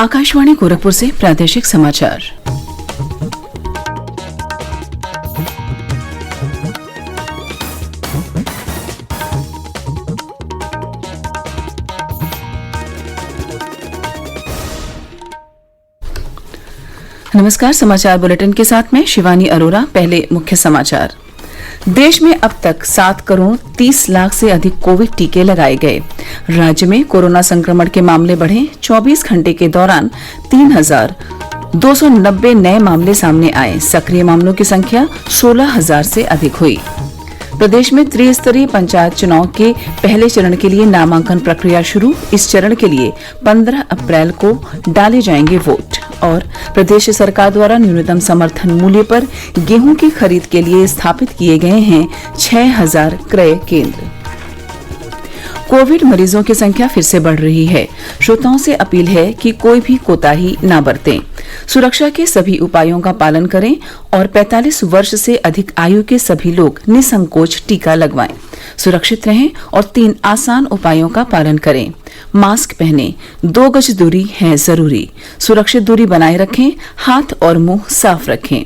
आकाशवाणी गोरखपुर से प्रादेशिक समाचार। नमस्कार, समाचार बुलेटिन के साथ मैं शिवानी अरोरा। पहले मुख्य समाचार। देश में अब तक 7 करोड़ 30 लाख से अधिक कोविड टीके लगाए गए। राज्य में कोरोना संक्रमण के मामले बढ़े। 24 घंटे के दौरान 3,290 नए मामले सामने आए। सक्रिय मामलों की संख्या 16,000 से अधिक हुई। प्रदेश में त्रिस्तरीय पंचायत चुनाव के पहले चरण के लिए नामांकन प्रक्रिया शुरू। इस चरण के लिए 15 अप्रैल को डाले जाएंगे वोट। और प्रदेश सरकार द्वारा न्यूनतम समर्थन मूल्य पर गेहूं की खरीद के लिए स्थापित किए गए हैं 6,000 क्रय केंद्र। कोविड मरीजों की संख्या फिर से बढ़ रही है। श्रोताओं से अपील है कि कोई भी कोताही न बरतें। सुरक्षा के सभी उपायों का पालन करें और 45 वर्ष से अधिक आयु के सभी लोग निसंकोच टीका लगवाएं। सुरक्षित रहें और 3 आसान उपायों का पालन करें। मास्क पहनें, 2 गज दूरी है जरूरी, सुरक्षित दूरी बनाए रखें, हाथ और मुंह साफ रखें।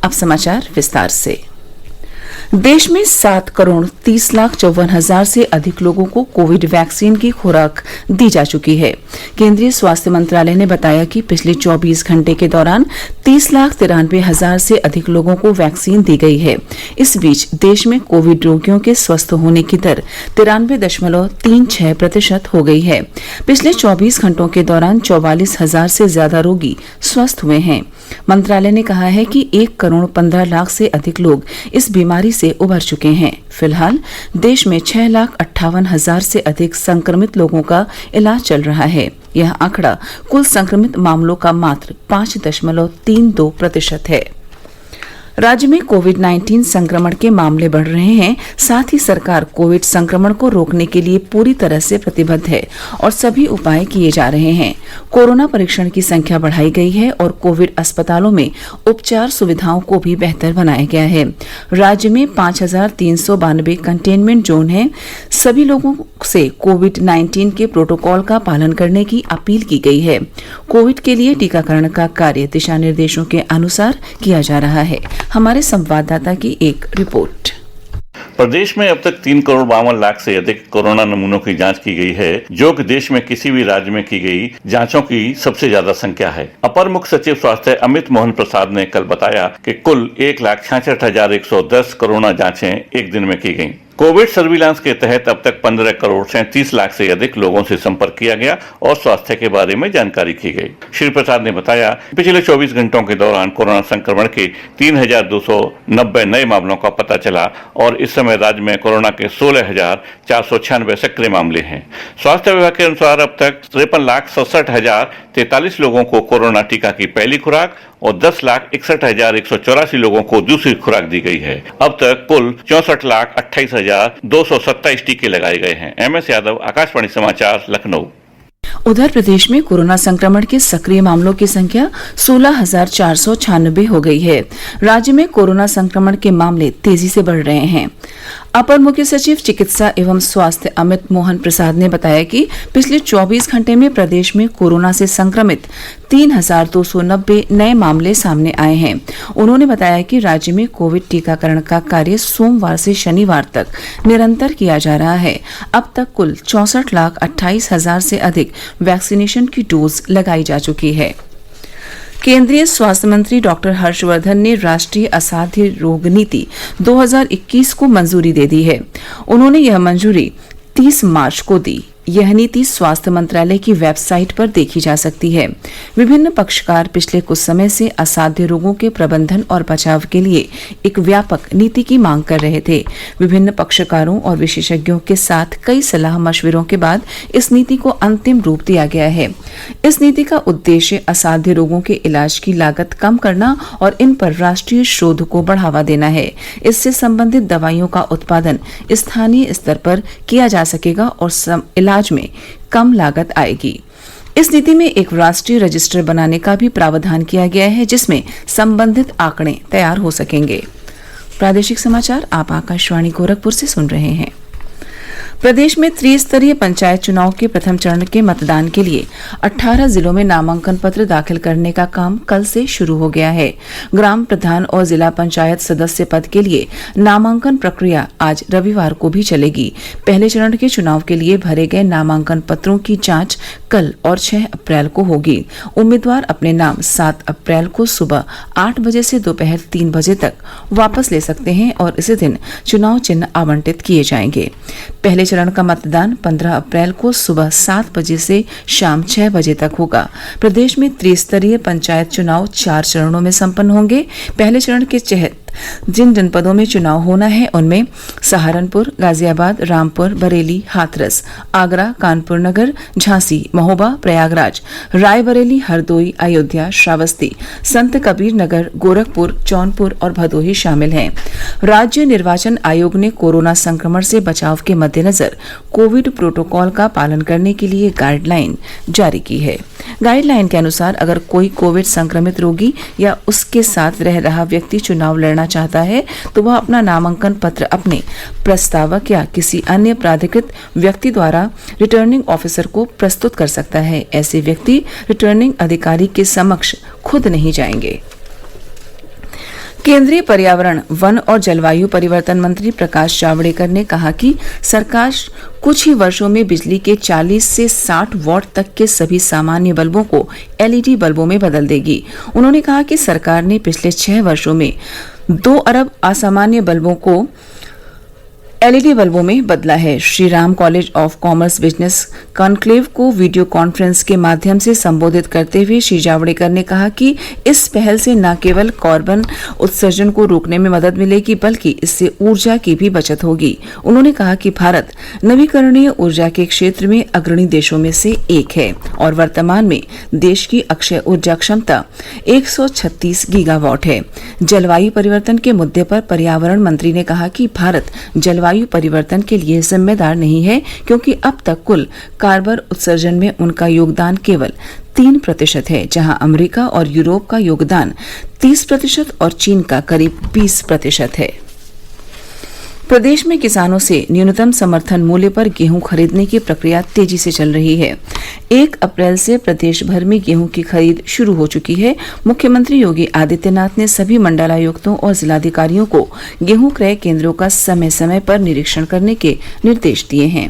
अब समाचार विस्तार से। देश में 7 करोड़ 30 लाख 54 हजार से अधिक लोगों को कोविड वैक्सीन की खुराक दी जा चुकी है। केंद्रीय स्वास्थ्य मंत्रालय ने बताया कि पिछले 24 घंटे के दौरान 30,93,000 से अधिक लोगों को वैक्सीन दी गई है। इस बीच देश में कोविड रोगियों के स्वस्थ होने की दर 93.36% हो गई है। पिछले 24 घंटों के दौरान 44,000 से ज्यादा रोगी स्वस्थ हुए हैं। मंत्रालय ने कहा है कि 1 करोड़ 15 लाख से अधिक लोग इस बीमारी से उबर चुके हैं। फिलहाल देश में 6,58,000 से अधिक संक्रमित लोगों का इलाज चल रहा है। यह आंकड़ा कुल संक्रमित मामलों का मात्र 5.32% है। राज्य में कोविड-19 संक्रमण के मामले बढ़ रहे हैं। साथ ही सरकार कोविड संक्रमण को रोकने के लिए पूरी तरह से प्रतिबद्ध है और सभी उपाय किए जा रहे हैं। कोरोना परीक्षण की संख्या बढ़ाई गई है और कोविड अस्पतालों में उपचार सुविधाओं को भी बेहतर बनाया गया है। राज्य में 5,392 कंटेनमेंट जोन है। सभी लोगों से कोविड-19 के प्रोटोकॉल का पालन करने की अपील की गई है। कोविड के लिए टीकाकरण का कार्य दिशा निर्देशों के अनुसार किया जा रहा है। हमारे संवाददाता की एक रिपोर्ट। प्रदेश में अब तक 3 करोड़ 52 लाख से अधिक कोरोना नमूनों की जांच की गई है, जो कि देश में किसी भी राज्य में की गई जांचों की सबसे ज्यादा संख्या है। अपर मुख्य सचिव स्वास्थ्य अमित मोहन प्रसाद ने कल बताया कि कुल 1,66,110 कोरोना जांचें एक दिन में की गईं। कोविड सर्विलांस के तहत अब तक 15 करोड़ 37 लाख से अधिक लोगों से संपर्क किया गया और स्वास्थ्य के बारे में जानकारी की गई। श्री प्रसाद ने बताया पिछले 24 घंटों के दौरान कोरोना संक्रमण के 3,290 नए मामलों का पता चला और इस समय राज्य में कोरोना के 16,496 सक्रिय मामले हैं। स्वास्थ्य विभाग के अनुसार अब तक 53,67,043 लोगों को कोरोना टीका की पहली खुराक और 10,61,184 लोगों को दूसरी खुराक दी गई है। अब तक कुल 64,28,227 टीके लगाए गए हैं। MS यादव, आकाशवाणी समाचार, लखनऊ। उधर प्रदेश में कोरोना संक्रमण के सक्रिय मामलों की संख्या 16,496 हो गई है। राज्य में कोरोना संक्रमण के मामले तेजी से बढ़ रहे हैं। अपर मुख्य सचिव चिकित्सा एवं स्वास्थ्य अमित मोहन प्रसाद ने बताया कि पिछले 24 घंटे में प्रदेश में कोरोना से संक्रमित 3,290 नए मामले सामने आए हैं। उन्होंने बताया कि राज्य में कोविड टीकाकरण का कार्य सोमवार से शनिवार तक निरंतर किया जा रहा है। अब तक कुल 64,28,000 से अधिक वैक्सीनेशन की डोज लगाई जा चुकी है। केंद्रीय स्वास्थ्य मंत्री डॉक्टर हर्षवर्धन ने राष्ट्रीय असाध्य रोग नीति 2021 को मंजूरी दे दी है। उन्होंने यह मंजूरी 30 मार्च को दी। यह नीति स्वास्थ्य मंत्रालय की वेबसाइट पर देखी जा सकती है। विभिन्न पक्षकार पिछले कुछ समय से असाध्य रोगों के प्रबंधन और बचाव के लिए एक व्यापक नीति की मांग कर रहे थे। विभिन्न पक्षकारों और विशेषज्ञों के साथ कई सलाह मशविरों के बाद इस नीति को अंतिम रूप दिया गया है। इस नीति का उद्देश्य असाध्य रोगों के इलाज की लागत कम करना और इन पर राष्ट्रीय शोध को बढ़ावा देना है। इससे संबंधित दवाइयों का उत्पादन स्थानीय स्तर पर किया जा सकेगा और इलाज में कम लागत आएगी। इस नीति में एक राष्ट्रीय रजिस्टर बनाने का भी प्रावधान किया गया है, जिसमें संबंधित आंकड़े तैयार हो सकेंगे। प्रादेशिक समाचार आप आकाशवाणी गोरखपुर से सुन रहे हैं। प्रदेश में त्रिस्तरीय पंचायत चुनाव के प्रथम चरण के मतदान के लिए 18 जिलों में नामांकन पत्र दाखिल करने का काम कल से शुरू हो गया है। ग्राम प्रधान और जिला पंचायत सदस्य पद के लिए नामांकन प्रक्रिया आज रविवार को भी चलेगी। पहले चरण के चुनाव के लिए भरे गए नामांकन पत्रों की जांच कल और 6 अप्रैल को होगी। उम्मीदवार अपने नाम 7 अप्रैल को सुबह 8 बजे से दोपहर 3 बजे तक वापस ले सकते हैं और इसी दिन चुनाव चिन्ह आवंटित किए जाएंगे। पहले चरण का मतदान 15 अप्रैल को सुबह 7 बजे से शाम 6 बजे तक होगा। प्रदेश में त्रिस्तरीय पंचायत चुनाव 4 चरणों में संपन्न होंगे। पहले चरण के तहत जिन जनपदों में चुनाव होना है उनमें सहारनपुर, गाजियाबाद, रामपुर, बरेली, हाथरस, आगरा, कानपुर नगर, झांसी, महोबा, प्रयागराज, रायबरेली, हरदोई, अयोध्या, श्रावस्ती, संत कबीर नगर, गोरखपुर, जौनपुर और भदोही शामिल हैं। राज्य निर्वाचन आयोग ने कोरोना संक्रमण से बचाव के मद्देनजर कोविड प्रोटोकॉल का पालन करने के लिए गाइडलाइन जारी की है। गाइडलाइन के अनुसार अगर कोई कोविड संक्रमित रोगी या उसके साथ रह रहा व्यक्ति चुनाव लड़ना चाहता है तो वह अपना नामांकन पत्र अपने प्रस्तावक या किसी अन्य प्राधिकृत व्यक्ति द्वारा रिटर्निंग ऑफिसर को प्रस्तुत कर सकता है। ऐसे व्यक्ति रिटर्निंग अधिकारी के समक्ष खुद नहीं जाएंगे। केंद्रीय पर्यावरण, वन और जलवायु परिवर्तन मंत्री प्रकाश जावड़ेकर ने कहा कि सरकार कुछ ही वर्षों में बिजली के 40 से 60 वॉट तक के सभी सामान्य बल्बों को एलईडी बल्बों में बदल देगी। उन्होंने कहा कि सरकार ने पिछले 6 वर्षों में 2 अरब असामान्य बल्बों को एलईडी बल्बों में बदला है। Shri Ram college of commerce business conclave को वीडियो कॉन्फ्रेंस के माध्यम से संबोधित करते हुए श्री जावड़ेकर ने कहा कि इस पहल से न केवल कार्बन उत्सर्जन को रोकने में मदद मिलेगी बल्कि इससे ऊर्जा की भी बचत होगी। उन्होंने कहा कि भारत नवीकरणीय ऊर्जा के क्षेत्र में अग्रणी देशों में से एक है और वर्तमान में देश की अक्षय ऊर्जा क्षमता 136 गीगावाट है। जलवायु परिवर्तन के मुद्दे पर पर्यावरण मंत्री ने कहा कि भारत जलवायु परिवर्तन के लिए जिम्मेदार नहीं है क्योंकि अब तक कुल कार्बन उत्सर्जन में उनका योगदान केवल 3% है, जहां अमेरिका और यूरोप का योगदान 30% और चीन का करीब 20% है। प्रदेश में किसानों से न्यूनतम समर्थन मूल्य पर गेहूं खरीदने की प्रक्रिया तेजी से चल रही है। 1 अप्रैल से प्रदेश भर में गेहूं की खरीद शुरू हो चुकी है। मुख्यमंत्री योगी आदित्यनाथ ने सभी मंडलायुक्तों और जिलाधिकारियों को गेहूं क्रय केंद्रों का समय समय पर निरीक्षण करने के निर्देश दिए हैं।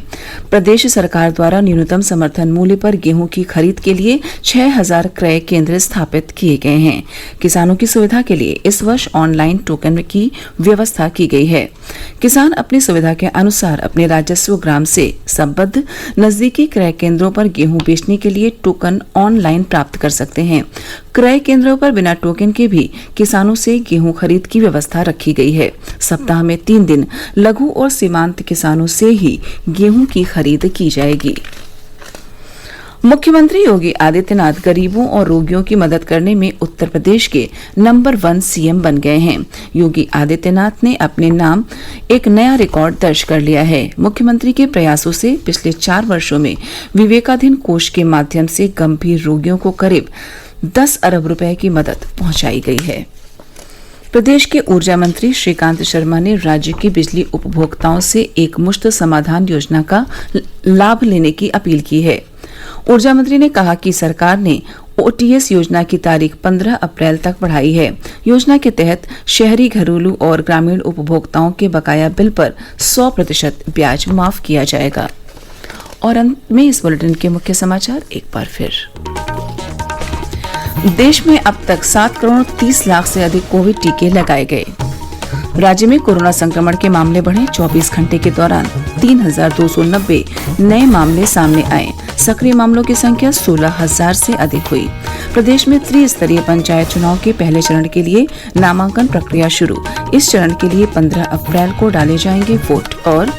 प्रदेश सरकार द्वारा न्यूनतम समर्थन मूल्य पर गेहूं की खरीद के लिए 6000 क्रय केंद्र स्थापित किए गए हैं। किसानों की सुविधा के लिए इस वर्ष ऑनलाइन टोकन की व्यवस्था की गई है। किसान अपनी सुविधा के अनुसार अपने राजस्व ग्राम से संबद्ध नजदीकी क्रय केंद्रों पर गेहूं बेचने के लिए टोकन ऑनलाइन प्राप्त कर सकते हैं। क्रय केंद्रों पर बिना टोकन के भी किसानों से गेहूं खरीद की व्यवस्था रखी गई है। सप्ताह में 3 दिन लघु और सीमांत किसानों से ही गेहूं की खरीद की जाएगी। मुख्यमंत्री योगी आदित्यनाथ गरीबों और रोगियों की मदद करने में उत्तर प्रदेश के नंबर 1 सीएम बन गए हैं। योगी आदित्यनाथ ने अपने नाम एक नया रिकॉर्ड दर्ज कर लिया है। मुख्यमंत्री के प्रयासों से पिछले 4 वर्षों में विवेकाधीन कोष के माध्यम से गंभीर रोगियों को करीब 10 अरब रुपए की मदद पहुंचाई गई है। प्रदेश के ऊर्जा मंत्री श्रीकांत शर्मा ने राज्य की बिजली उपभोक्ताओं से एक मुश्त समाधान योजना का लाभ लेने की अपील की है। ऊर्जा मंत्री ने कहा कि सरकार ने ओटीएस योजना की तारीख 15 अप्रैल तक बढ़ाई है। योजना के तहत शहरी, घरेलू और ग्रामीण उपभोक्ताओं के बकाया बिल पर 100% ब्याज माफ किया जाएगा। और अंत में इस बुलेटिन के मुख्य समाचार एक बार फिर। देश में अब तक 7 करोड़ 30 लाख से अधिक कोविड टीके लगाए गए। राज्य में कोरोना संक्रमण के मामले बढ़े। 24 घंटे के दौरान 3290 नए मामले सामने आए। सक्रिय मामलों की संख्या 16,000 से अधिक हुई। प्रदेश में त्रिस्तरीय पंचायत चुनाव के पहले चरण के लिए नामांकन प्रक्रिया शुरू। इस चरण के लिए 15 अप्रैल को डाले जाएंगे वोट। और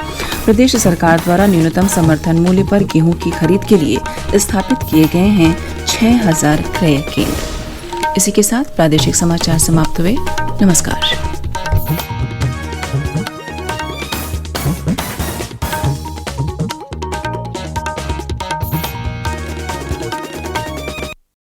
प्रदेश सरकार द्वारा न्यूनतम समर्थन मूल्य पर गेहूं की खरीद के लिए स्थापित किए गए हैं 6000 क्रय केंद्र। इसी के साथ प्रादेशिक समाचार समाप्त हुए। नमस्कार।